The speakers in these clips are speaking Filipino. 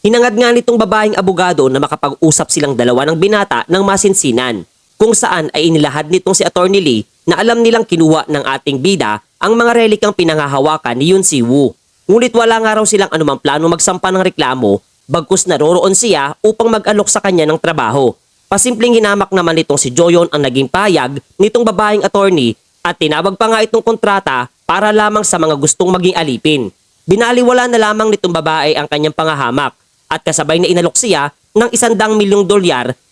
Hinangad nga nitong babaeng abogado na makapag-usap silang dalawa ng binata ng masinsinan, kung saan ay inilahad nitong si Attorney Lee na alam nilang kinuha ng ating bida ang mga relikang pinangahawakan ni Yun Si Woo. Ngunit wala nga raw silang anumang plano magsampa ng reklamo, bagkus naroroon siya upang mag-alok sa kanya ng trabaho. Pasimpleng hinamak naman nitong si Joyon ang naging payag nitong babaeng attorney at tinawag pa nga itong kontrata para lamang sa mga gustong maging alipin. Binaliwala na lamang nitong babae ang kanyang pangahamak at kasabay na inalok siya ng $100 million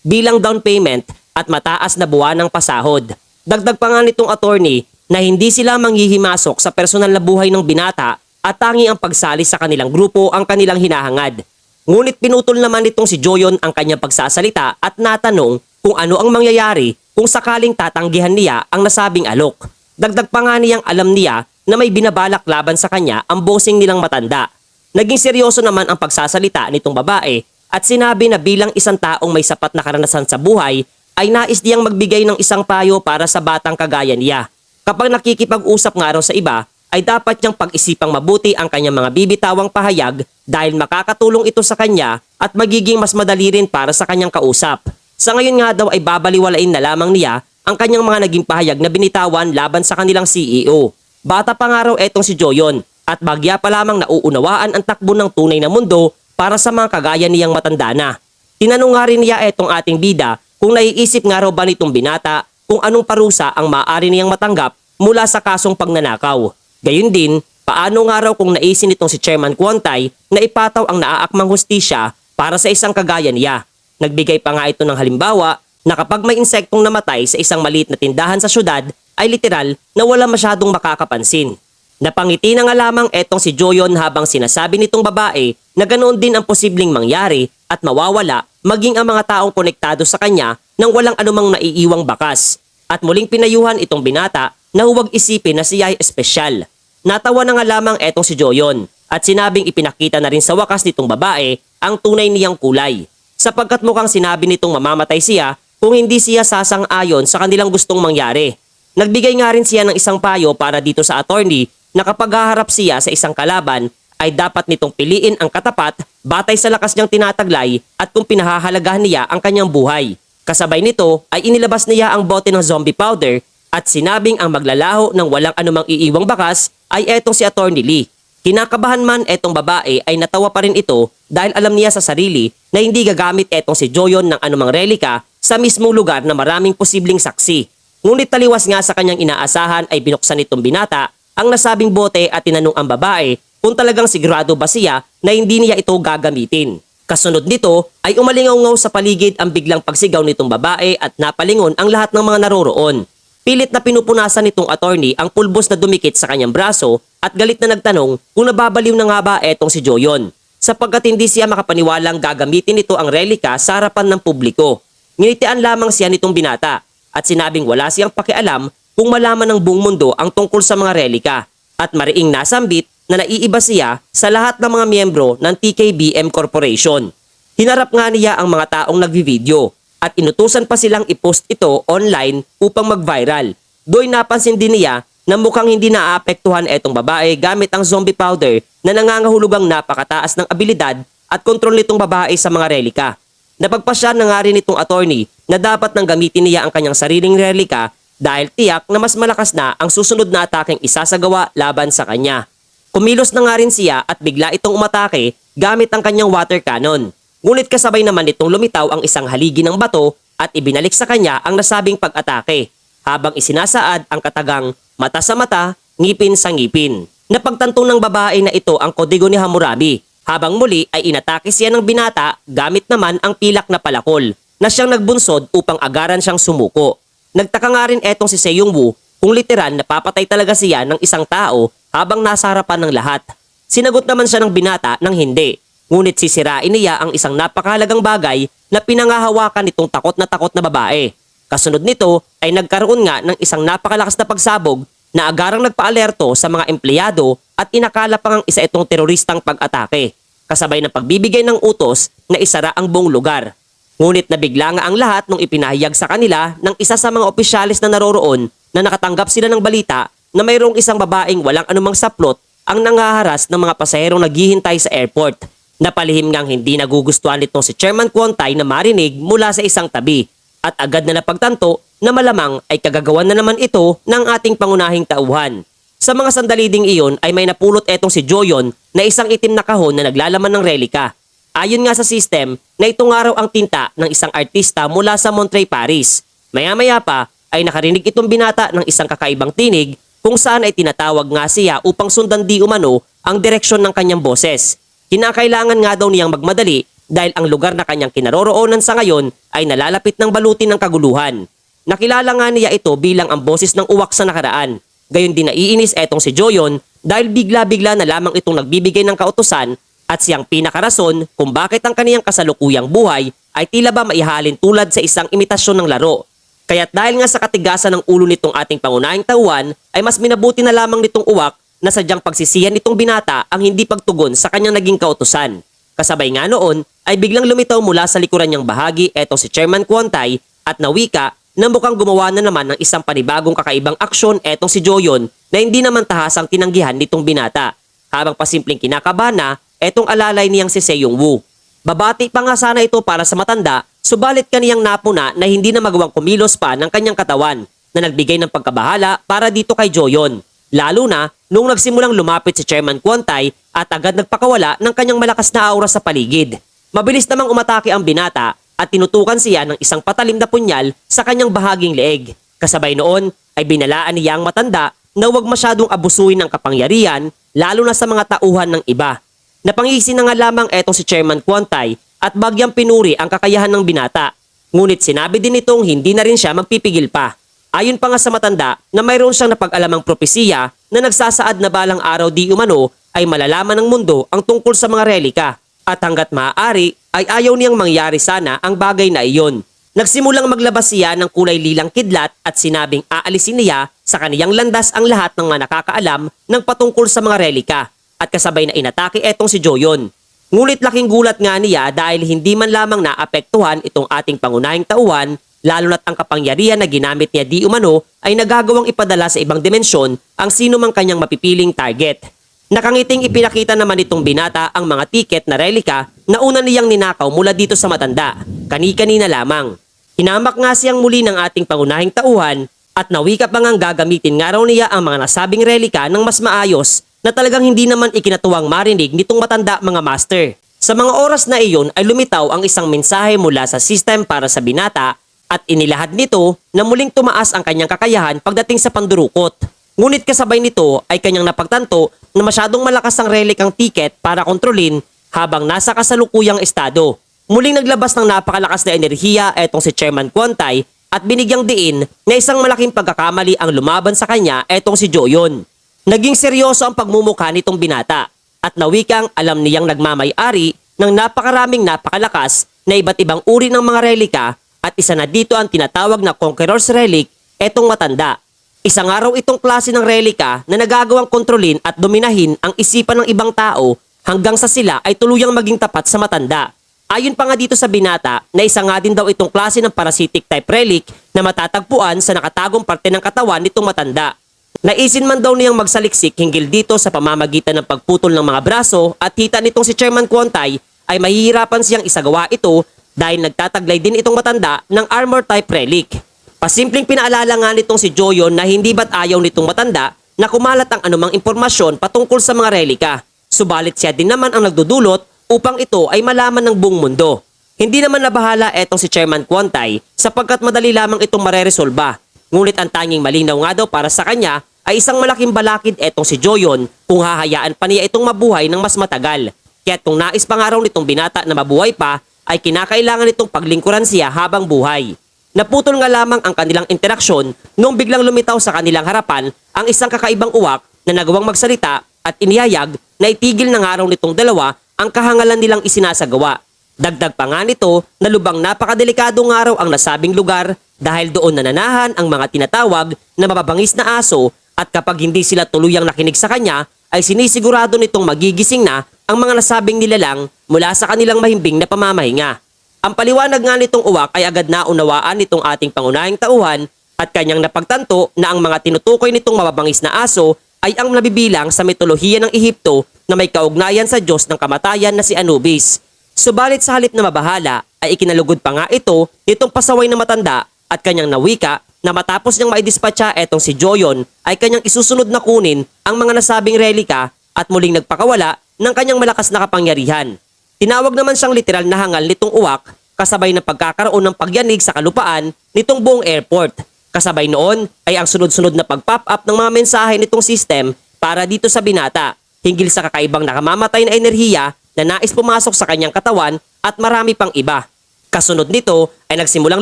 bilang down payment at mataas na buwan ng pasahod. Dagdag pa nga nitong attorney na hindi sila manghihimasok sa personal na buhay ng binata at tangi ang pagsali sa kanilang grupo ang kanilang hinahangad. Ngunit pinutol naman nitong si Joyon ang kanyang pagsasalita at natanong kung ano ang mangyayari kung sakaling tatanggihan niya ang nasabing alok. Dagdag pa nga niyang alam niya na may binabalak laban sa kanya ang bossing nilang matanda. Naging seryoso naman ang pagsasalita nitong babae at sinabi na bilang isang taong may sapat na karanasan sa buhay ay nais diyang magbigay ng isang payo para sa batang kagaya niya. Kapag nakikipag-usap nga raw sa iba, ay dapat niyang pag-isipang mabuti ang kanyang mga bibitawang pahayag dahil makakatulong ito sa kanya at magiging mas madali rin para sa kanyang kausap. Sa ngayon nga daw ay babaliwalain na lamang niya ang kanyang mga naging pahayag na binitawan laban sa kanilang CEO. Bata pa nga raw etong si Joyon at bagya pa lamang nauunawaan ang takbo ng tunay na mundo para sa mga kagaya niyang matanda na. Tinanong nga rin niya etong ating bida kung naiisip nga raw ba nitong binata kung anong parusa ang maaari niyang matanggap mula sa kasong pagnanakaw. Gayun din, paano nga raw kung naisin nitong si Chairman Kwantay na ipataw ang naaakmang hustisya para sa isang kagaya niya. Nagbigay pa nga ito ng halimbawa na kapag may insektong namatay sa isang maliit na tindahan sa syudad ay literal na wala masyadong makakapansin. Napangiti na nga lamang etong si Joyon habang sinasabi nitong babae na ganoon din ang posibleng mangyari at mawawala maging ang mga taong konektado sa kanya nang walang anumang naiiwang bakas. At muling pinayuhan itong binata na huwag isipin na siya ay espesyal. Natawa na nga lamang etong si Joyon at sinabing ipinakita na rin sa wakas nitong babae ang tunay niyang kulay. Sapagkat mukhang sinabi nitong mamamatay siya kung hindi siya sasang-ayon sa kanilang gustong mangyari. Nagbigay nga rin siya ng isang payo para dito sa attorney na kapag haharap siya sa isang kalaban ay dapat nitong piliin ang katapat batay sa lakas niyang tinataglay at kung pinahahalagahan niya ang kanyang buhay. Kasabay nito ay inilabas niya ang bote ng zombie powder at sinabing ang maglalaho ng walang anumang iiwang bakas ay etong si Attorney Lee. Kinakabahan man etong babae ay natawa pa rin ito dahil alam niya sa sarili na hindi gagamit etong si Joyon ng anumang relika sa mismong lugar na maraming posibleng saksi. Ngunit taliwas nga sa kanyang inaasahan ay binuksan nitong binata ang nasabing bote at tinanong ang babae kung talagang sigurado ba siya na hindi niya ito gagamitin. Kasunod nito ay umalingaw-ngaw sa paligid ang biglang pagsigaw nitong babae at napalingon ang lahat ng mga naroroon. Pilit na pinupunasan nitong attorney ang pulbos na dumikit sa kanyang braso at galit na nagtanong kung nababaliw na nga ba etong si Joyon sapagkat hindi siya makapaniwalang gagamitin nito ang relika sa harapan ng publiko. Nginitian lamang siya nitong binata at sinabing wala siyang pakialam kung malaman ng buong mundo ang tungkol sa mga relika at mariing nasambit na naiiba siya sa lahat ng mga miyembro ng TKBM Corporation. Hinarap nga niya ang mga taong nagvi-video at inutusan pa silang i-post ito online upang mag-viral. Doy napansin din niya na mukhang hindi naaapektuhan etong babae gamit ang zombie powder na nangangahulugang napakataas ng abilidad at kontrol nitong babae sa mga relika. Napagpasya na nga rin itong attorney na dapat nang gamitin niya ang kanyang sariling relika dahil tiyak na mas malakas na ang susunod na atakeng isasagawa laban sa kanya. Kumilos na nga rin siya at bigla itong umatake gamit ang kanyang water cannon. Ngunit kasabay naman itong lumitaw ang isang haligi ng bato at ibinalik sa kanya ang nasabing pag-atake habang isinasaad ang katagang mata sa mata, ngipin sa ngipin. Napagtantong ng babae na ito ang kodigo ni Hammurabi habang muli ay inatake siya ng binata gamit naman ang pilak na palakol na siyang nagbunsod upang agaran siyang sumuko. Nagtaka nga rin etong si Seung Woo kung literal napapatay talaga siya ng isang tao habang nasa harapan ng lahat. Sinagot naman siya ng binata ng hindi. Ngunit sisirain niya ang isang napakahalagang bagay na pinangahawakan nitong takot na babae. Kasunod nito ay nagkaroon nga ng isang napakalakas na pagsabog na agarang nagpaalerto sa mga empleyado at inakala pang isa itong teroristang pag-atake. Kasabay ng pagbibigay ng utos na isara ang buong lugar. Ngunit nabigla nga ang lahat nung ipinahayag sa kanila ng isa sa mga opisyalis na naroroon na nakatanggap sila ng balita na mayroong isang babaeng walang anumang saplot ang nangaharas ng mga pasaherong naghihintay sa airport. Napalihim ngang hindi nagugustuhan nitong si Chairman Kwon-tae na marinig mula sa isang tabi at agad na napagtanto na malamang ay kagagawan na naman ito ng ating pangunahing tauhan. Sa mga sandali ding iyon ay may napulot etong si Joyon na isang itim na kahon na naglalaman ng relika. Ayon nga sa system na itong araw ang tinta ng isang artista mula sa Monterey, Paris. Maya-maya pa ay nakarinig itong binata ng isang kakaibang tinig kung saan ay tinatawag nga siya upang sundan di umano ang direksyon ng kanyang boses. Kinakailangan nga daw niyang magmadali dahil ang lugar na kanyang kinaroroonan sa ngayon ay nalalapit ng balutin ng kaguluhan. Nakilala nga niya ito bilang ang boses ng uwak sa nakaraan. Gayon din naiinis etong si Joyon dahil bigla-bigla na lamang itong nagbibigay ng kautusan at siyang pinakarason kung bakit ang kaniyang kasalukuyang buhay ay tila ba maihalin tulad sa isang imitasyon ng laro. Kaya't dahil nga sa katigasan ng ulo nitong ating pangunahing tauhan ay mas minabuti na lamang nitong uwak na sadyang pagsisihan nitong binata ang hindi pagtugon sa kanyang naging kautusan. Kasabay nga noon ay biglang lumitaw mula sa likuran niyang bahagi etong si Chairman Kwon-tae at nawika na mukhang gumawa na naman ng isang panibagong kakaibang aksyon etong si Joyon na hindi naman tahasang tinanggihan nitong binata. Habang pasimpleng kinakabahan na etong alalay niyang si Seong-woo. Babati pa nga sana ito para sa matanda, subalit kaniyang napuna na hindi na magawang kumilos pa ng kanyang katawan na nagbigay ng pagkabahala para dito kay Joyon. Lalo na nung nagsimulang lumapit si Chairman Kwon-tae at agad nagpakawala ng kanyang malakas na aura sa paligid. Mabilis namang umatake ang binata at tinutukan siya ng isang patalim na punyal sa kanyang bahaging leeg. Kasabay noon ay binalaan niya ang matanda na huwag masyadong abusuin ng kapangyarihan lalo na sa mga tauhan ng iba. Napangisi na nga lamang etong si Chairman Kwon-tae at bagyang pinuri ang kakayahan ng binata. Ngunit sinabi din nitong hindi na rin siya magpipigil pa. Ayon pa nga sa matanda na mayroon siyang napag-alamang propesiya na nagsasaad na balang araw di umano ay malalaman ng mundo ang tungkol sa mga relika at hanggat maaari ay ayaw niyang mangyari sana ang bagay na iyon. Nagsimulang maglabas siya ng kulay lilang kidlat at sinabing aalisin niya sa kaniyang landas ang lahat ng mga nakakaalam ng patungkol sa mga relika at kasabay na inatake etong si Joyon. Ngunit laking gulat nga niya dahil hindi man lamang naapektuhan itong ating pangunahing tauhan lalo na't ang kapangyarihan na ginamit niya di umano ay nagagawang ipadala sa ibang dimensyon ang sino mang kanyang mapipiling target. Nakangiting ipinakita naman itong binata ang mga tiket na relika na una niyang ninakaw mula dito sa matanda, kani-kanina lamang. Hinamak nga siyang muli ng ating pangunahing tauhan at nawika pa ngang gagamitin nga raw niya ang mga nasabing relika ng mas maayos na talagang hindi naman ikinatuwang marinig nitong matanda mga master. Sa mga oras na iyon ay lumitaw ang isang mensahe mula sa system para sa binata at inilahad nito na muling tumaas ang kanyang kakayahan pagdating sa pandurukot. Ngunit kasabay nito ay kanyang napagtanto na masyadong malakas ang relikang tiket para kontrolin habang nasa kasalukuyang estado. Muling naglabas ng napakalakas na enerhiya etong si Chairman Kwon-tae at binigyang diin na isang malaking pagkakamali ang lumaban sa kanya etong si Joyon. Naging seryoso ang pagmumukha nitong binata at nawikang alam niyang nagmamay-ari ng napakaraming napakalakas na iba't ibang uri ng mga relika at isa na dito ang tinatawag na Conqueror's Relic etong matanda. Isang araw itong klase ng relika na nagagawang kontrolin at dominahin ang isipan ng ibang tao hanggang sa sila ay tuluyang maging tapat sa matanda. Ayon pa nga dito sa binata na isa nga din daw itong klase ng parasitic type relic na matatagpuan sa nakatagong parte ng katawan nitong matanda. Naisin man daw niyang magsaliksik hinggil dito sa pamamagitan ng pagputol ng mga braso at hita nitong si Chairman Kwon-tae ay mahihirapan siyang isagawa ito dahil nagtataglay din itong matanda ng armor type relic. Pasimpleng pinaalala nga nitong si Joyon na hindi ba't ayaw nitong matanda na kumalat ang anumang impormasyon patungkol sa mga relika. Subalit siya din naman ang nagdudulot upang ito ay malaman ng buong mundo. Hindi naman nabahala etong si Chairman Kwon-tae sapagkat madali lamang itong mareresolba. Ngunit ang tanging malinaw nga daw para sa kanya ay isang malaking balakid etong si Joyon kung hahayaan pa niya itong mabuhay ng mas matagal. Kaya't kung nais pa nga raw nitong binata na mabuhay pa, ay kinakailangan nitong paglingkuran siya habang buhay. Naputol nga lamang ang kanilang interaksyon nung biglang lumitaw sa kanilang harapan ang isang kakaibang uwak na nagawang magsalita at inihayag na itigil na nga raw nitong dalawa ang kahangalan nilang isinasagawa. Dagdag pa nga nito na lubang napakadelikadong araw ang nasabing lugar dahil doon nananahan ang mga tinatawag na mababangis na aso at kapag hindi sila tuluyang nakinig sa kanya ay sinisigurado nitong magigising na ang mga nasabing nilalang mula sa kanilang mahimbing na pamamahinga. Ang paliwanag nga nitong uwak ay agad naunawaan nitong ating pangunahing tauhan at kanyang napagtanto na ang mga tinutukoy nitong mababangis na aso ay ang nabibilang sa mitolohiya ng Ehipto na may kaugnayan sa Diyos ng kamatayan na si Anubis. Subalit sa halip na mabahala ay ikinalugod pa nga ito nitong pasaway na matanda at kanyang nawika na matapos niyang maidispatcha etong si Joyon ay kanyang isusunod na kunin ang mga nasabing relika at muling nagpakawala ng kanyang malakas na kapangyarihan. Tinawag naman siyang literal na hangal nitong uwak kasabay ng pagkakaroon ng pagyanig sa kalupaan nitong buong airport. Kasabay noon ay ang sunod-sunod na pag-pop up ng mga mensahe nitong system para dito sa binata, hinggil sa kakaibang nakamamatay na enerhiya na nais pumasok sa kanyang katawan at marami pang iba. Kasunod nito ay nagsimulang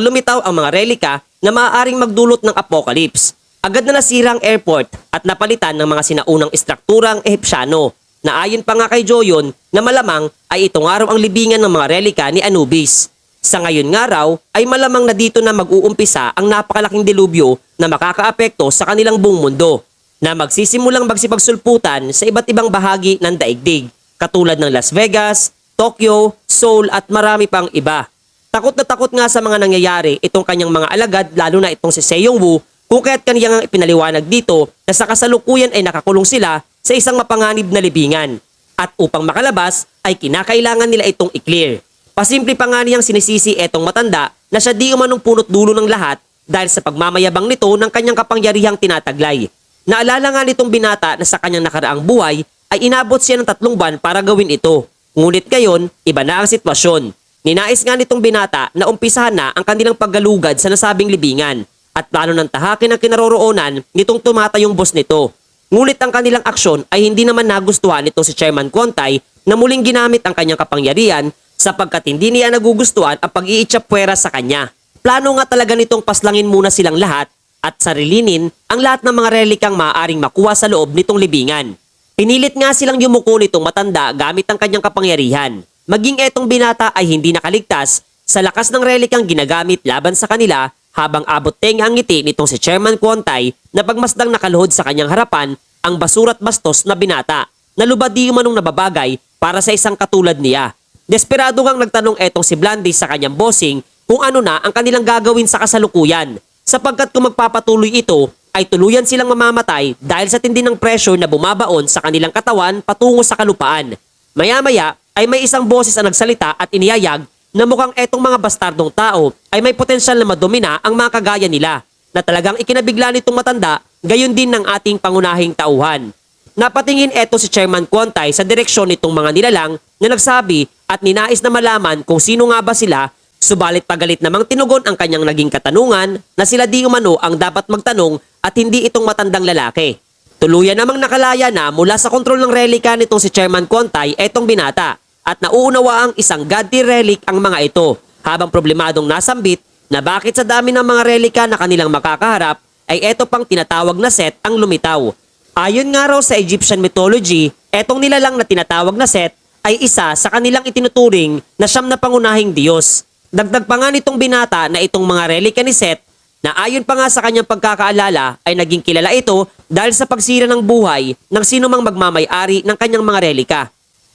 lumitaw ang mga relika na maaaring magdulot ng apocalypse. Agad na nasira ang airport at napalitan ng mga sinaunang istrukturang Ehipsyano na ayon pa nga kay Joyon na malamang ay ito nga raw ang libingan ng mga relika ni Anubis. Sa ngayon nga raw ay malamang na dito na mag-uumpisa ang napakalaking delubyo na makakaapekto sa kanilang buong mundo na magsisimulang magsipagsulputan sa iba't ibang bahagi ng daigdig katulad ng Las Vegas, Tokyo, Seoul at marami pang iba. Takot na takot nga sa mga nangyayari itong kanyang mga alagad lalo na itong si Seiyong-woo kung kaya't kaniyang ipinaliwanag dito na sa kasalukuyan ay nakakulong sila sa isang mapanganib na libingan at upang makalabas ay kinakailangan nila itong i-clear. Pasimple pa nga niyang sinisisi etong matanda na siya di umanong punot dulo ng lahat dahil sa pagmamayabang nito ng kanyang kapangyarihang tinataglay. Naalala nga nitong binata na sa kanyang nakaraang buhay ay inabot siya ng 3 buwan para gawin ito. Ngunit ngayon, iba na ang sitwasyon. Ninais nga nitong binata na umpisahan na ang kanilang paggalugad sa nasabing libingan at plano ng tahakin ang kinaroroonan nitong tumatayong boss nito. Ngunit ang kanilang aksyon ay hindi naman nagustuhan nitong si Chairman Kontay na muling ginamit ang kanyang kapangyarihan sapagkat hindi niya nagugustuhan ang pag-iitsapwera sa kanya. Plano nga talaga nitong paslangin muna silang lahat at sarilinin ang lahat ng mga relikang maaaring makuha sa loob nitong libingan. Pinilit nga silang yumuko nitong matanda gamit ang kanyang kapangyarihan. Maging etong binata ay hindi nakaligtas sa lakas ng relikang ginagamit laban sa kanila habang abot tenga ang ngiti nitong si Chairman Kontay na pagmasdang nakaluhod sa kanyang harapan ang basura't bastos na binata na lubad di umanong nababagay para sa isang katulad niya. Desperado ngang nagtanong etong si Blandis sa kanyang bossing kung ano na ang kanilang gagawin sa kasalukuyan sapagkat kung magpapatuloy ito ay tuluyan silang mamamatay dahil sa tindi ng pressure na bumabaon sa kanilang katawan patungo sa kalupaan. Maya-maya ay may isang boses ang nagsalita at iniyayag na mukhang etong mga bastardong tao ay may potensyal na madomina ang mga kagaya nila na talagang ikinabigla nitong matanda gayon din ng ating pangunahing tauhan. Napatingin eto si Chairman Kontay sa direksyon nitong mga nilalang na nagsabi at ninais na malaman kung sino nga ba sila, subalit pagalit namang tinugon ang kanyang naging katanungan na sila di umano ang dapat magtanong at hindi itong matandang lalaki. Tuluyan namang nakalaya na mula sa kontrol ng relika nitong si Chairman Kontay etong binata at nauunawa ang isang god tier relic ang mga ito habang problemadong nasambit na bakit sa dami ng mga relika na kanilang makakaharap ay eto pang tinatawag na Set ang lumitaw. Ayon nga raw sa Egyptian mythology, etong nilalang na tinatawag na Set ay isa sa kanilang itinuturing na 9 na pangunahing Diyos. Dagdag pa nga nitong binata na itong mga relika ni Set na ayon pa nga sa kanyang pagkakaalala ay naging kilala ito dahil sa pagsira ng buhay ng sinumang magmamay-ari ng kanyang mga relika.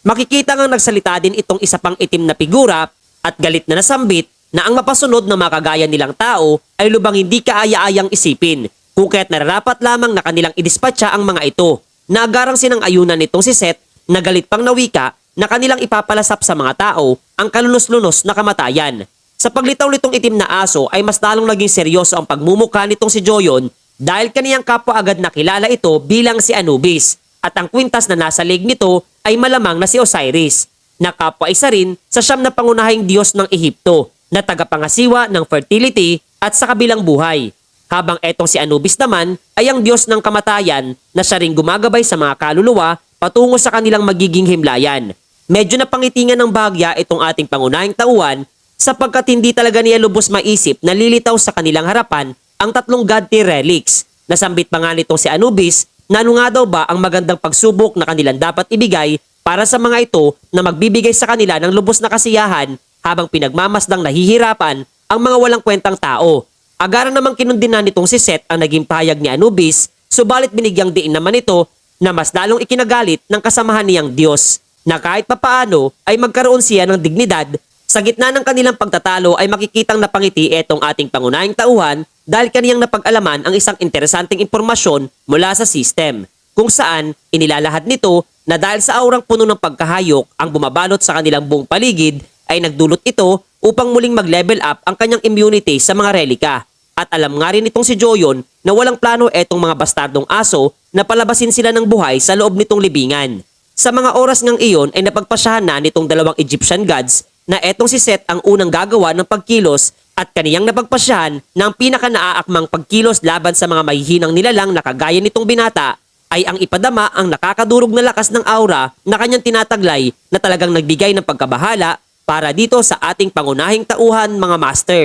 Makikita ngang nagsalita din itong isa pang itim na figura at galit na nasambit na ang mapasunod na makagaya nilang tao ay lubang hindi kaaya-ayang isipin kung kaya't nararapat lamang na kanilang idispatcha ang mga ito. Nagarang sinang ayunan nitong si Set na galit pang nawika na kanilang ipapalasap sa mga tao ang kalunos-lunos na kamatayan. Sa paglitaw nitong itim na aso ay mas lalong naging seryoso ang pagmumukha nitong si Joyon dahil kaniyang kapwa agad nakilala ito bilang si Anubis at ang kwintas na nasa leg nito ay malamang na si Osiris na kapwa isa rin sa 9 na pangunahing Diyos ng Ehipto na tagapangasiwa ng fertility at sa kabilang buhay. Habang etong si Anubis naman ay ang Diyos ng kamatayan na siya ring gumagabay sa mga kaluluwa patungo sa kanilang magiging himlayan. Medyo napangitingan ng bahagya itong ating pangunahing tauhan sapagkat hindi talaga niya lubos maisip na lilitaw sa kanilang harapan ang 3 god tier relics. Nasambit pa nga nitong si Anubis na ano nga daw ba ang magandang pagsubok na kanilang dapat ibigay para sa mga ito na magbibigay sa kanila ng lubos na kasiyahan habang pinagmamasdang nahihirapan ang mga walang kwentang tao. Agaran namang kinundin na nitong si Set ang naging pahayag ni Anubis, subalit binigyang diin naman ito na mas lalong ikinagalit ng kasamahan niyang Diyos na kahit papaano ay magkaroon siya ng dignidad. Sa gitna ng kanilang pagtatalo ay makikitang napangiti etong ating pangunahing tauhan dahil kaniyang napag-alaman ang isang interesanteng impormasyon mula sa system. kung saan inilalahad nito na dahil sa aurang puno ng pagkahayok ang bumabalot sa kanilang buong paligid ay nagdulot ito upang muling mag-level up ang kanyang immunity sa mga relika. At alam nga rin itong si Joyon na walang plano etong mga bastardong aso na palabasin sila ng buhay sa loob nitong libingan. Sa mga oras ngang iyon ay napagpasyahan na nitong dalawang Egyptian gods na etong si Set ang unang gagawa ng pagkilos at kaniyang napagpasyahan na ang pinaka-naaakmang pagkilos laban sa mga mahihinang nilalang na kagaya nitong binata ay ang ipadama ang nakakadurog na lakas ng aura na kanyang tinataglay na talagang nagbigay ng pagkabahala para dito sa ating pangunahing tauhan, mga master.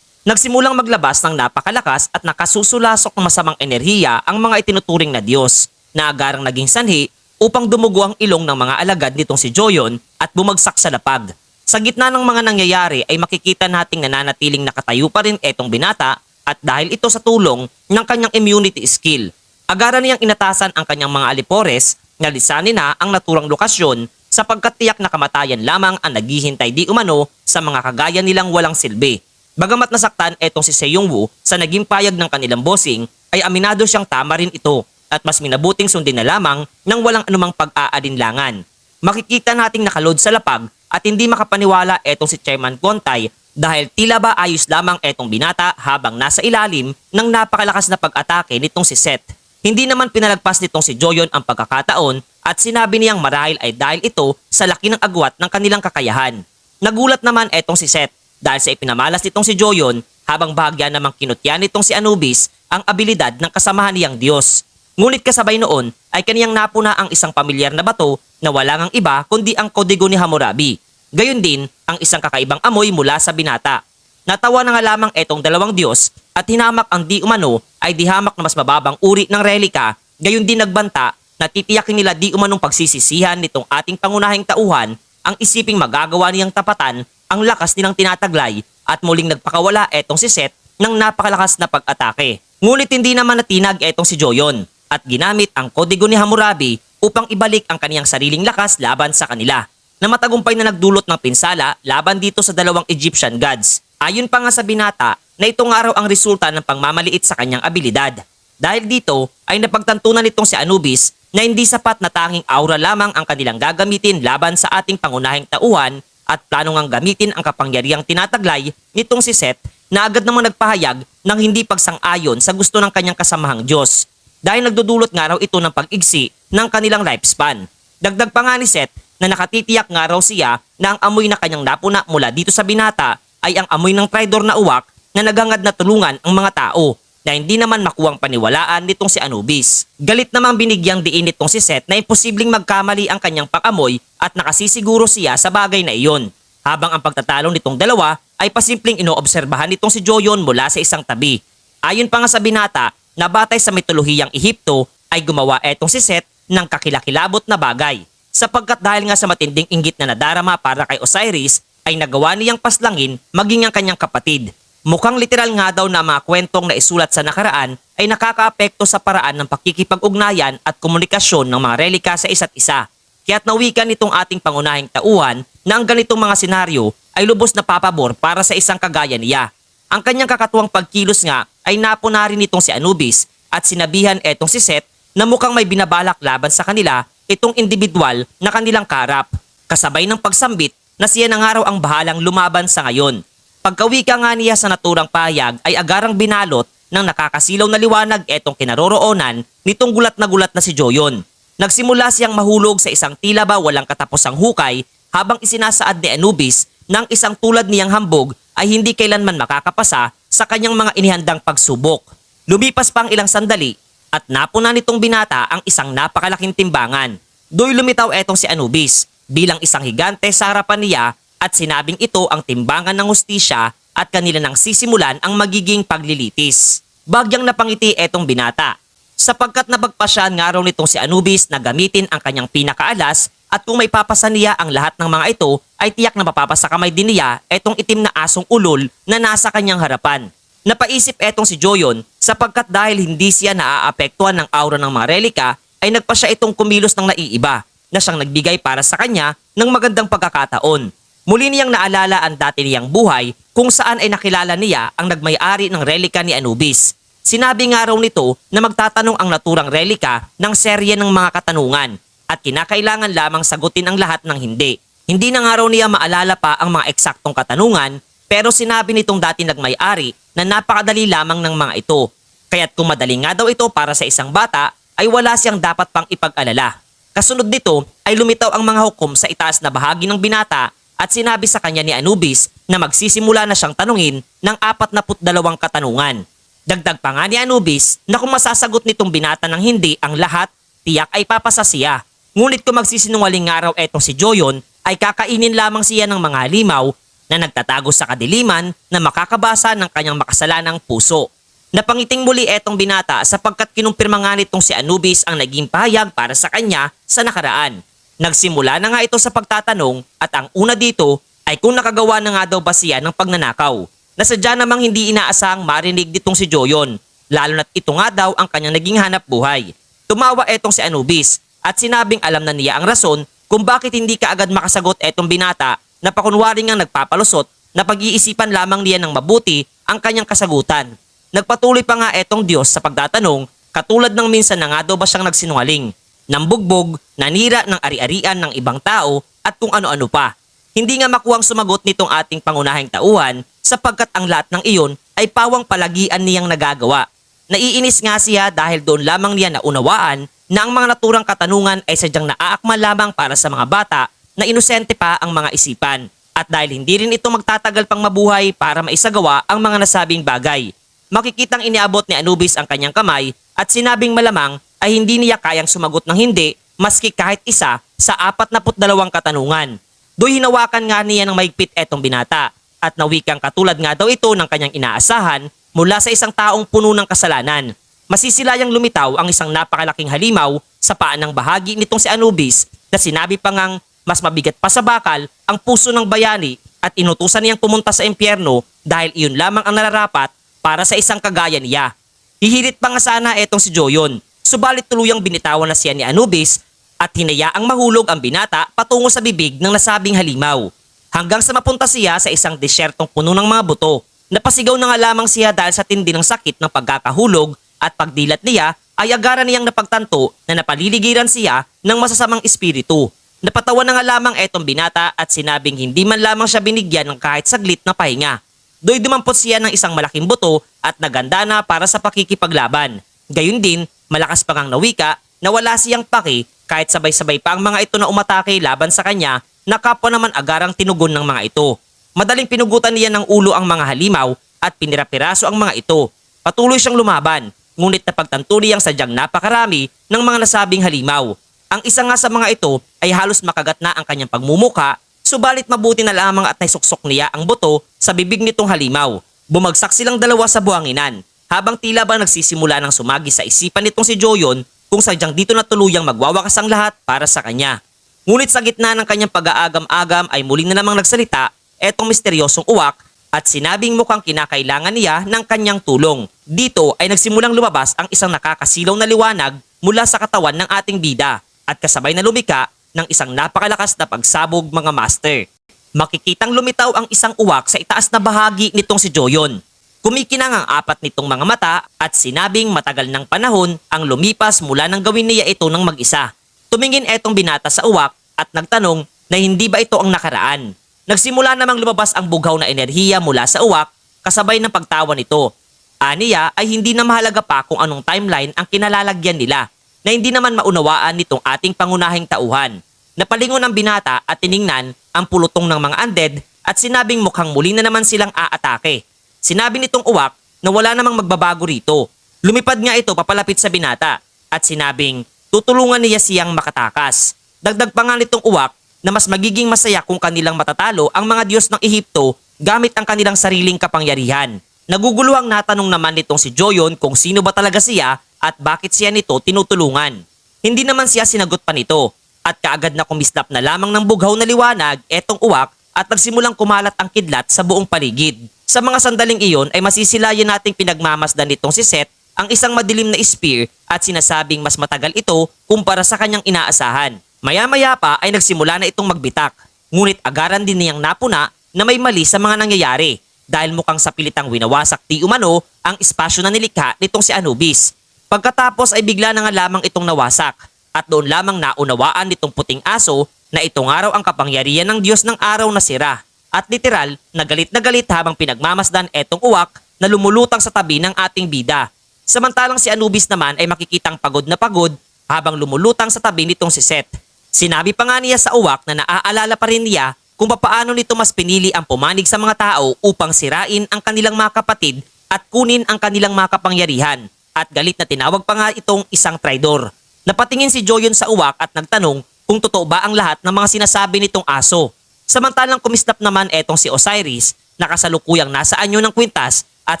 Nagsimulang maglabas ng napakalakas at nakasusulasok ng masamang enerhiya ang mga itinuturing na Diyos na agarang naging sanhi upang dumugo ang ilong ng mga alagad nitong si Joyon at bumagsak sa lapag. Sa gitna ng mga nangyayari ay makikita nating nananatiling nakatayo pa rin etong binata at dahil ito sa tulong ng kanyang immunity skill. Agaran niyang inatasan ang kanyang mga alipores na lisanin na ang naturang lokasyon sapagkat tiyak na kamatayan lamang ang naghihintay di umano sa mga kagaya nilang walang silbi. Bagamat nasaktan etong si Seiyong-woo sa naging payag ng kanilang bossing ay aminado siyang tama rin ito at mas minabuting sundin na lamang ng walang anumang pag-aalinlangan. Makikita nating nakaload sa lapag at hindi makapaniwala etong si Chairman Kontay dahil tila ba ayos lamang etong binata habang nasa ilalim ng napakalakas na pag-atake nitong si Seth. Hindi naman pinalagpas nitong si Joyon ang pagkakataon at sinabi niyang marahil ay dahil ito sa laki ng agwat ng kanilang kakayahan. Nagulat naman etong si Seth dahil sa ipinamalas nitong si Joyon habang bahagya namang kinutya nitong si Anubis ang abilidad ng kasamahan niyang Diyos. Ngunit kasabay noon ay kaniyang napuna ang isang pamilyar na bato na wala ngang iba kundi ang kodigo ni Hammurabi. Gayon din ang isang kakaibang amoy mula sa binata. Natawa na nga lamang etong dalawang Diyos at hinamak ang di umano ay dihamak na mas mababang uri ng relika, gayon din nagbanta na titiyakin nila di umanong pagsisisihan nitong ating pangunahing tauhan ang isiping magagawa niyang tapatan ang lakas nilang tinataglay at muling nagpakawala etong si Seth ng napakalakas na pag-atake. Ngunit hindi naman natinag etong si Joyon at ginamit ang kodigo ni Hammurabi upang ibalik ang kaniyang sariling lakas laban sa kanila na matagumpay na nagdulot ng pinsala laban dito sa dalawang Egyptian gods. Ayon pa nga sa binata na itong araw ang resulta ng pangmamaliit sa kanyang abilidad. Dahil dito ay napagtantunan nitong si Anubis na hindi sapat na tanging aura lamang ang kanilang gagamitin laban sa ating pangunahing tauhan at plano ngang gamitin ang kapangyarihang tinataglay nitong si Seth na agad namang nagpahayag ng hindi pagsang-ayon sa gusto ng kanyang kasamahang Diyos. Dahil nagdudulot nga raw ito ng pag-igsi ng kanilang lifespan. Dagdag pa nga ni Seth na nakatitiyak nga raw siya na ang amoy na kanyang napuna mula dito sa binata ay ang amoy ng traidor na uwak na naghangad na tulungan ang mga tao na hindi naman makuwang paniwalaan nitong si Anubis. Galit namang binigyang diin nitong si Seth na imposibleng magkamali ang kanyang pang-amoy at nakasisiguro siya sa bagay na iyon. Habang ang pagtatalong nitong dalawa ay pasimpleng inoobserbahan nitong si Joyon mula sa isang tabi. Ayon pa nga sa binata na batay sa mitolohiyang Ehipto ay gumawa etong si Seth ng kakilakilabot na bagay. Sapagkat dahil nga sa matinding inggit na nadarama para kay Osiris ay nagawa niyang paslangin maging ang kanyang kapatid. Mukhang literal nga daw na mga kwentong na isulat sa nakaraan ay nakakaapekto sa paraan ng pakikipag-ugnayan at komunikasyon ng mga relika sa isa't isa. Kaya't nawikan nitong ating pangunahing tauhan na ang ganitong mga senaryo ay lubos na papabor para sa isang kagaya niya. Ang kanyang kakatuwang pagkilos nga ay napuna rin nitong si Anubis at sinabihan etong si Seth na mukhang may binabalak laban sa kanila itong individual na kanilang karap. Kasabay ng pagsambit na siya na nga raw ang bahalang lumaban sa ngayon. Pagkawika nga niya sa naturang pahayag ay agarang binalot ng nakakasilaw na liwanag etong kinaroroonan nitong gulat na si Joyon. Nagsimula siyang mahulog sa isang tila ba walang katapusang hukay habang isinasaad ni Anubis ng isang tulad niyang hambog ay hindi kailanman makakapasa sa kanyang mga inihandang pagsubok. Lumipas pa ang ilang sandali at napuna nitong binata ang isang napakalaking timbangan. Do'y lumitaw etong si Anubis bilang isang higante sa harapan niya at sinabing ito ang timbangan ng hustisya at kanila nang sisimulan ang magiging paglilitis. Bagyang napangiti etong binata sapagkat napagpasyahan nga raw nitong si Anubis na gamitin ang kanyang pinakaalas at kung may papasa niya ang lahat ng mga ito ay tiyak na mapapasa kamay din niya etong itim na asong ulol na nasa kanyang harapan. Napaisip etong si Joyon sapagkat dahil hindi siya naaapektuhan ng aura ng mga relika ay nagpa siya itong kumilos ng naiiba na siyang nagbigay para sa kanya ng magandang pagkakataon. Muli niyang naalala ang dati niyang buhay kung saan ay nakilala niya ang nagmay-ari ng relika ni Anubis. Sinabi nga raw nito na magtatanong ang naturang relika ng serye ng mga katanungan at kinakailangan lamang sagutin ang lahat ng hindi. Hindi na nga raw niya maalala pa ang mga eksaktong katanungan pero sinabi nitong dati nagmay-ari na napakadali lamang ng mga ito. Kaya't kung madali nga daw ito para sa isang bata ay wala siyang dapat pang ipag-alala. Kasunod nito ay lumitaw ang mga hukom sa itaas na bahagi ng binata at sinabi sa kanya ni Anubis na magsisimula na siyang tanungin ng 42 katanungan. Dagdag pa nga ni Anubis na kung masasagot nitong binata ng hindi ang lahat, tiyak ay papasa siya. Ngunit kung magsisinungaling nga raw etong si Joyon, ay kakainin lamang siya ng mga halimaw na nagtatago sa kadiliman na makakabasa ng kanyang makasalanang puso. Napangiting muli etong binata sapagkat kinumpirma nga nitong si Anubis ang naging pahayag para sa kanya sa nakaraan. Nagsimula na nga ito sa pagtatanong at ang una dito ay kung nakagawa na nga daw ba siya ng pagnanakaw. Nasadya namang hindi inaasahang marinig ditong si Joyon, lalo na't ito nga daw ang kanyang naging hanap buhay. Tumawa etong si Anubis at sinabing alam na niya ang rason kung bakit hindi kaagad makasagot etong binata na pakunwari ngang nagpapalusot na pag-iisipan lamang niya ng mabuti ang kanyang kasagutan. Nagpatuloy pa nga etong Diyos sa pagtatanong katulad ng minsan na nga daw ba siyang nagsinungaling, nambugbog, nanira ng ari-arian ng ibang tao at kung ano-ano pa. Hindi nga makuhang sumagot nitong ating pangunahing tauhan sapagkat ang lahat ng iyon ay pawang palagian niyang nagagawa. Naiinis nga siya dahil doon lamang niya naunawaan na ang mga naturang katanungan ay sadyang naaakma lamang para sa mga bata na inosente pa ang mga isipan. At dahil hindi rin ito magtatagal pang mabuhay para maisagawa ang mga nasabing bagay. Makikitang iniabot ni Anubis ang kanyang kamay at sinabing malamang ay hindi niya kayang sumagot ng hindi maski kahit isa sa 42 katanungan. Do'y hinawakan nga niya ng mahigpit etong binata at nawikang katulad nga daw ito ng kanyang inaasahan mula sa isang taong puno ng kasalanan. Masisilayang lumitaw ang isang napakalaking halimaw sa paan ng bahagi nitong si Anubis na sinabi pa ngang mas mabigat pa sa bakal ang puso ng bayani at inutusan niyang pumunta sa impyerno dahil iyon lamang ang nararapat para sa isang kagaya niya. Hihirit pa nga sana etong si Joyon, subalit tuluyang binitawan na siya ni Anubis at hinayaang mahulog ang binata patungo sa bibig ng nasabing halimaw. Hanggang sa mapunta siya sa isang desyertong puno ng mga buto. Napasigaw na nga lamang siya dahil sa tindi ng sakit ng pagkakahulog at pagdilat niya ay agaran niyang napagtanto na napaliligiran siya ng masasamang espiritu. Napatawa na nga lamang etong binata at sinabing hindi man lamang siya binigyan ng kahit saglit na pahinga. Do'y dumampot siya ng isang malaking buto at naganda na para sa pakikipaglaban. Gayun din, malakas pa ngang nawika na wala siyang paki kahit sabay-sabay pa ang mga ito na umatake laban sa kanya na kapwa naman agarang tinugon ng mga ito. Madaling pinugutan niya ng ulo ang mga halimaw at pinirapiraso ang mga ito. Patuloy siyang lumaban, ngunit napagtanto niyang sadyang napakarami ng mga nasabing halimaw. Ang isa nga sa mga ito ay halos makagat na ang kanyang pagmumuka, subalit mabuti na lamang at naisuksok niya ang buto sa bibig nitong halimaw. Bumagsak silang dalawa sa buhanginan, habang tila ba nagsisimula ng sumagi sa isipan nitong si Joyon kung sadyang dito na tuluyang magwawakas ang lahat para sa kanya. Ngunit sa gitna ng kanyang pag-aagam-agam ay muling na namang nagsalita etong misteryosong uwak at sinabing mukhang kinakailangan niya ng kanyang tulong. Dito ay nagsimulang lumabas ang isang nakakasilaw na liwanag mula sa katawan ng ating bida at kasabay na lumika ng isang napakalakas na pagsabog mga master. Makikitang lumitaw ang isang uwak sa itaas na bahagi nitong si Joyon. Kumikinang ang apat nitong mga mata at sinabing matagal ng panahon ang lumipas mula nang gawin niya ito ng mag-isa. Tumingin etong binata sa uwak at nagtanong na hindi ba ito ang nakaraan. Nagsimula namang lumabas ang bughaw na enerhiya mula sa uwak kasabay ng pagtawa nito. Aniya ay hindi na mahalaga pa kung anong timeline ang kinalalagyan nila na hindi naman maunawaan nitong ating pangunahing tauhan. Napalingon ang binata at tiningnan ang pulutong ng mga undead at sinabing mukhang muli na naman silang aatake. Sinabi nitong uwak na wala namang magbabago rito. Lumipad nga ito papalapit sa binata at sinabing tutulungan niya siyang makatakas. Dagdag pa nga nitong uwak na mas magiging masaya kung kanilang matatalo ang mga Diyos ng Ehipto gamit ang kanilang sariling kapangyarihan. Naguguluhang natanong naman nitong si Joyon kung sino ba talaga siya at bakit siya nito tinutulungan. Hindi naman siya sinagot pa nito at kaagad na kumislap na lamang ng bughaw na liwanag etong uwak at nagsimulang kumalat ang kidlat sa buong paligid. Sa mga sandaling iyon ay masisilayan nating pinagmamasdan nitong si Seth ang isang madilim na spear at sinasabing mas matagal ito kumpara sa kanyang inaasahan. Maya-maya pa ay nagsimula na itong magbitak, ngunit agaran din niyang napuna na may mali sa mga nangyayari. dahil mukhang sa pilitang winawasak di umano ang espasyo na nilikha nitong si Anubis. Pagkatapos ay bigla na nga lamang itong nawasak at doon lamang naunawaan nitong puting aso na ito nga raw ang kapangyarihan ng Diyos ng araw na sira. At literal, na galit habang pinagmamasdan etong uwak na lumulutang sa tabi ng ating bida. Samantalang si Anubis naman ay makikitang pagod na pagod habang lumulutang sa tabi nitong si Seth. Sinabi pa nga niya sa uwak na naaalala pa rin niya kung paano nito mas pinili ang pumanig sa mga tao upang sirain ang kanilang mga kapatid at kunin ang kanilang mga kapangyarihan. At galit na tinawag pa nga itong isang traidor. Napatingin si Joyon sa uwak at nagtanong kung totoo ba ang lahat ng mga sinasabi nitong aso. Samantalang kumislap naman etong si Osiris na kasalukuyang nasa anyo ng kwintas at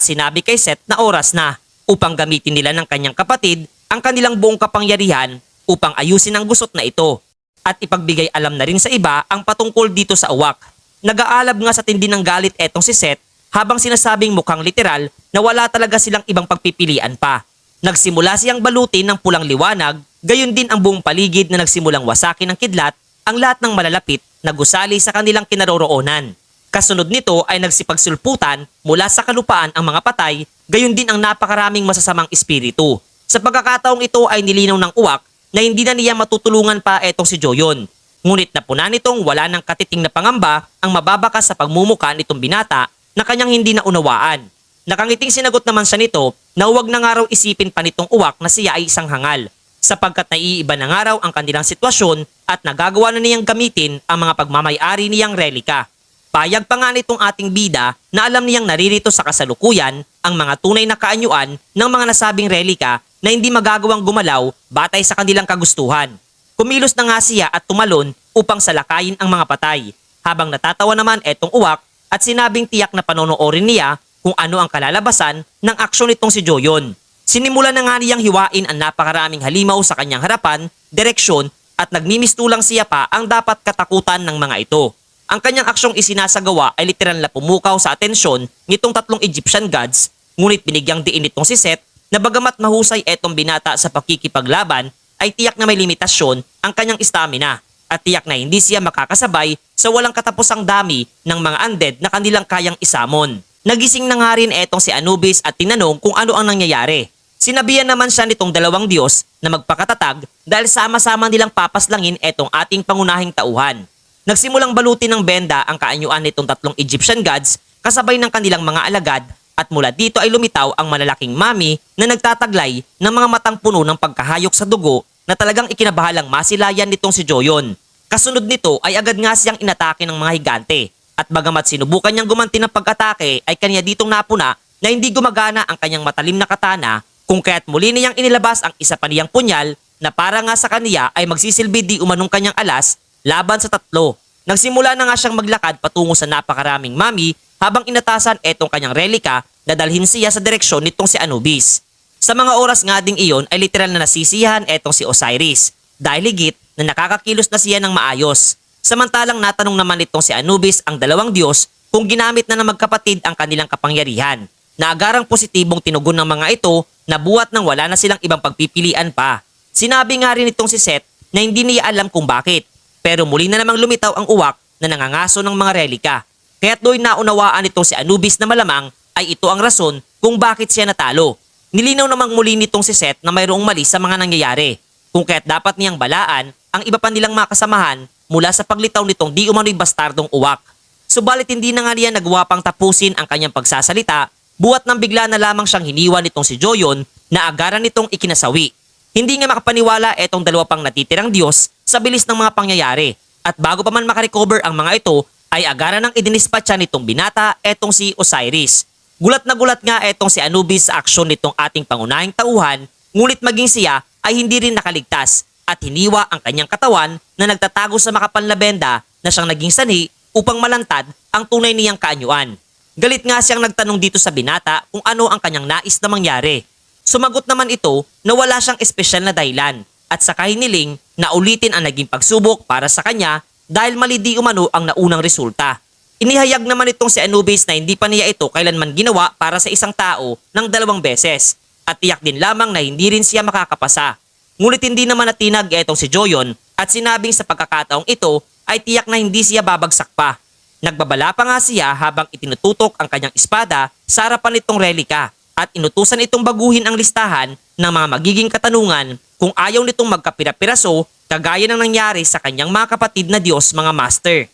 sinabi kay Seth na oras na upang gamitin nila ng kanyang kapatid ang kanilang buong kapangyarihan upang ayusin ang gusot na ito at ipagbigay alam na rin sa iba ang patungkol dito sa uwak. Nag-aalab nga sa tindi ng galit etong si Seth habang sinasabing mukhang literal na wala talaga silang ibang pagpipilian pa. Nagsimula siyang balutin ng pulang liwanag, gayon din ang buong paligid na nagsimulang wasakin ng kidlat ang lahat ng malalapit na gusali sa kanilang kinaroroonan. Kasunod nito ay nagsipagsulputan mula sa kalupaan ang mga patay, gayon din ang napakaraming masasamang espiritu. Sa pagkakataong ito ay nilinaw ng uwak na hindi na niya matutulungan pa etong si Joyon. Ngunit napuna nitong wala ng katiting na pangamba ang mababakas sa pagmumuka nitong binata na kanyang hindi naunawaan. Nakangiting sinagot naman siya nito na huwag na nga raw isipin pa nitong uwak na siya ay isang hangal sapagkat naiiba na nga raw ang kanilang sitwasyon at nagagawa na niyang gamitin ang mga pagmamayari niyang relika. Payag pa nga nitong ating bida na alam niyang naririto sa kasalukuyan ang mga tunay na kaanyuan ng mga nasabing relika na hindi magagawang gumalaw batay sa kanilang kagustuhan. Kumilos na nga siya at tumalon upang salakayin ang mga patay habang natatawa naman etong uwak at sinabing tiyak na panonoorin niya kung ano ang kalalabasan ng aksyon nitong si Joyon. Sinimula na nga niyang hiwain ang napakaraming halimaw sa kanyang harapan, direksyon at nagmimistulang siya pa ang dapat katakutan ng mga ito. Ang kanyang aksyong isinasagawa ay literal na pumukaw sa atensyon nitong tatlong Egyptian gods, ngunit binigyang diin nitong si Seth na bagamat mahusay etong binata sa pakikipaglaban ay tiyak na may limitasyon ang kanyang stamina at tiyak na hindi siya makakasabay sa walang katapusang dami ng mga undead na kanilang kayang isamon. Nagising na nga rin etong si Anubis at tinanong kung ano ang nangyayari. Sinabihan naman siya nitong dalawang Diyos na magpakatatag dahil sama-sama nilang papaslangin etong ating pangunahing tauhan. Nagsimulang balutin ng benda ang kaanyuan nitong tatlong Egyptian gods kasabay ng kanilang mga alagad at mula dito ay lumitaw ang malalaking mami na nagtataglay ng mga matang puno ng pagkahayok sa dugo na talagang ikinabahalang masilayan nitong si Joyon. Kasunod nito ay agad nga siyang inatake ng mga higante. At bagamat sinubukan niyang gumanti ng pag-atake ay kanya ditong napuna na hindi gumagana ang kanyang matalim na katana kung kaya't muli niyang inilabas ang isa pa niyang punyal na para nga sa kaniya ay magsisilbi di umanong kanyang alas laban sa tatlo. Nagsimula na nga siyang maglakad patungo sa napakaraming mami habang inatasan etong kanyang relika na dalhin siya sa direksyon nitong si Anubis. Sa mga oras nga ding iyon ay literal na nasisiyahan etong si Osiris dahil higit na nakakakilos na siya ng maayos. Samantalang natanong naman itong si Anubis ang dalawang Diyos kung ginamit na ng magkapatid ang kanilang kapangyarihan. Naagarang positibong tinugon ng mga ito na buhat nang wala na silang ibang pagpipilian pa. Sinabi nga rin itong si Seth na hindi niya alam kung bakit. Pero muli na namang lumitaw ang uwak na nangangaso ng mga relika. Kaya't do'y naunawaan itong si Anubis na malamang ay ito ang rason kung bakit siya natalo. Nilinaw namang muli nitong si Seth na mayroong mali sa mga nangyayari. Kung kaya't dapat niyang balaan ang iba pa nilang mga kasamahan mula sa paglitaw nitong di umano'y bastardong uwak. Subalit hindi na nga niya nagawa pang tapusin ang kanyang pagsasalita, buhat nang bigla na lamang siyang hiniwa nitong si Joyon na agaran nitong ikinasawi. Hindi nga makapaniwala etong dalawa pang natitirang Diyos sa bilis ng mga pangyayari at bago pa man makarecover ang mga ito ay agaran ng idinispatcha nitong binata etong si Osiris. Gulat na gulat nga etong si Anubis sa aksyon nitong ating pangunahing tauhan, ngunit maging siya ay hindi rin nakaligtas at hiniwa ang kanyang katawan na nagtatago sa makapal na benda na siyang naging sanhi upang malantad ang tunay niyang kaanyuan. Galit nga siyang nagtanong dito sa binata kung ano ang kanyang nais na mangyari. Sumagot naman ito na wala siyang espesyal na dahilan at saka hiniling na ulitin ang naging pagsubok para sa kanya dahil mali di umano ang naunang resulta. Inihayag naman itong si Anubis na hindi pa niya ito kailanman ginawa para sa isang tao ng 2 beses at tiyak din lamang na hindi rin siya makakapasa. Ngunit hindi naman natinag etong si Joyon at sinabing sa pagkakataong ito ay tiyak na hindi siya babagsak pa. Nagbabala pa nga siya habang itinututok ang kanyang espada sa harapan nitong relika at inutusan itong baguhin ang listahan ng mga magiging katanungan kung ayaw nitong magkapira-piraso kagaya ng nangyari sa kanyang mga kapatid na Diyos mga master.